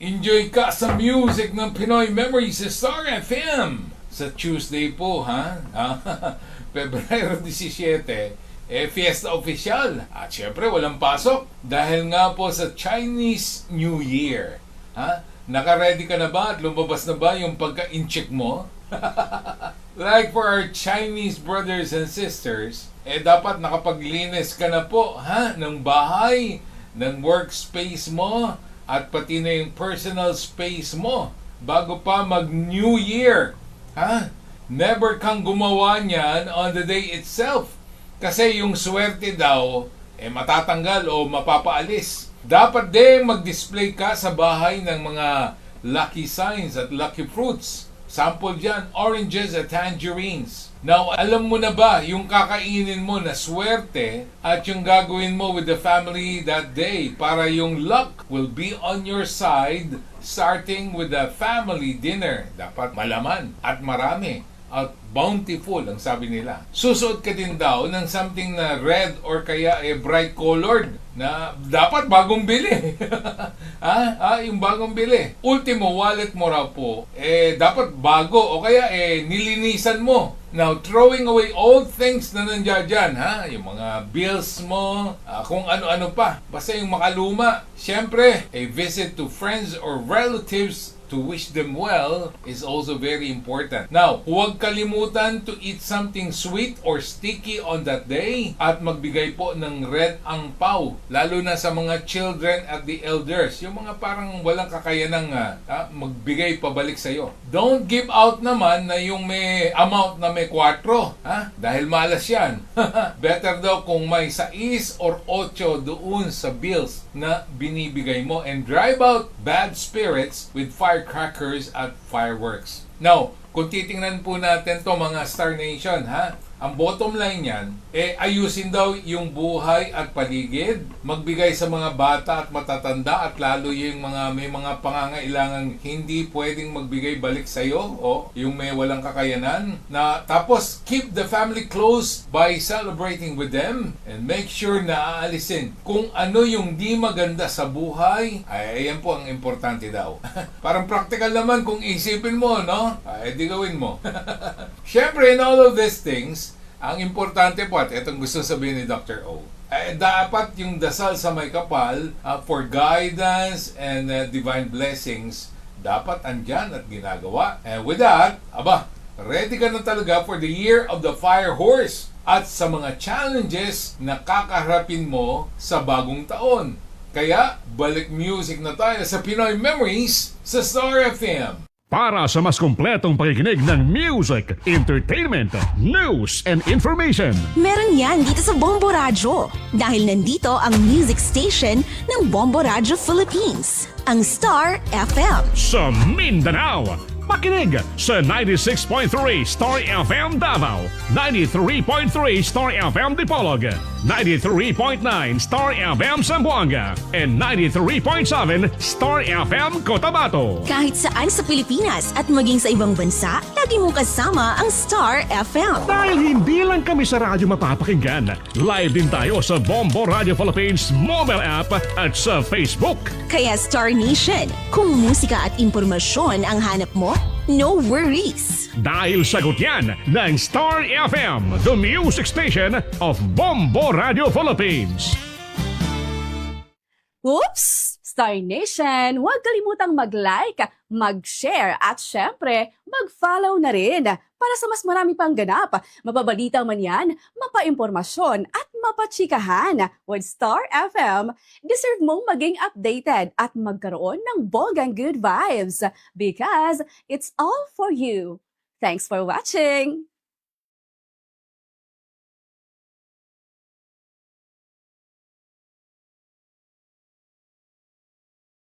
Enjoy ka sa music ng Pinoy Memories sa Star FM. Sa Tuesday po, ha? Pebrero 17, Fiesta Official. At syempre, walang pasok. Dahil nga po sa Chinese New Year. Ha? Naka-ready ka na ba at lumabas na ba yung pagka-incheck mo? Like for our Chinese brothers and sisters, dapat nakapaglinis ka na po, ha? Ng bahay, ng workspace mo, at pati na yung personal space mo bago pa mag-New Year. Ha? Never kang gumawa niyan on the day itself. Kasi yung swerte daw, matatanggal o mapapaalis. Dapat din mag-display ka sa bahay ng mga lucky signs at lucky fruits. Sample dyan, oranges at tangerines. Now, alam mo na ba yung kakainin mo na swerte at yung gagawin mo with the family that day para yung luck will be on your side starting with the family dinner. Dapat malaman at marami at bountiful ang sabi nila. Susuot ka din daw ng something na red or kaya bright colored na dapat bagong bili. Yung bagong bili. Ultimo, wallet mo raw po, dapat bago o kaya nilinisan mo. Now, throwing away all things na nandiyan dyan, yung mga bills mo, kung ano-ano pa. Basta yung makaluma. Siyempre, a visit to friends or relatives to wish them well is also very important. Now, huwag kalimutan to eat something sweet or sticky on that day at magbigay po ng red angpao, lalo na sa mga children at the elders, yung mga parang walang kakayanang magbigay pabalik sa'yo. Don't give out naman na yung may amount na may 4, dahil malas yan. Better daw kung may 6 or 8 doon sa bills na binibigay mo and drive out bad spirits with firecrackers at fireworks. Now, kung titingnan po natin to mga Star Nation, ang bottom line yan, ayusin daw yung buhay at paligid, magbigay sa mga bata at matatanda at lalo yung mga may mga pangangailangang hindi pwedeng magbigay balik sa'yo o yung may walang kakayanan. Na, tapos, keep the family close by celebrating with them and make sure na aalisin kung ano yung di maganda sa buhay, ayan po ang importante daw. Parang practical naman kung isipin mo, no? Di gawin mo. Siyempre, in all of these things, ang importante po, at itong gusto sabihin ni Dr. O, dapat yung dasal sa may kapal for guidance and divine blessings, dapat andyan at ginagawa. And with that, ready ka na talaga for the year of the fire horse at sa mga challenges na kakaharapin mo sa bagong taon. Kaya, balik music na tayo sa Pinoy Memories sa Star FM. Para sa mas kumpletong pakikinig ng music, entertainment, news, and information. Meron yan dito sa Bombo Radyo. Dahil nandito ang music station ng Bombo Radyo Philippines, ang Star FM. Sa Mindanao, pakinig sa 96.3 Star FM Davao, 93.3 Star FM Dipolog, 93.9 Star FM Zamboanga, and 93.7 Star FM Cotabato. Kahit saan sa Pilipinas at maging sa ibang bansa, lagi mong kasama ang Star FM. Dahil hindi lang kami sa radyo mapapakinggan, live din tayo sa Bombo Radio Philippines mobile app at sa Facebook. Kaya Star Nation, kung musika at impormasyon ang hanap mo, no worries. Dahil sagot yan ng Star FM, the music station of Bombo Radio Philippines. Oops! Star Nation, huwag kalimutang mag-like, mag-share at syempre, mag-follow na rin para sa mas marami pang ganap. Mapabalita man yan, mapaimpormasyon at mapachikahan. With Star FM, deserve mong maging updated at magkaroon ng bonggang good vibes because it's all for you. Thanks for watching!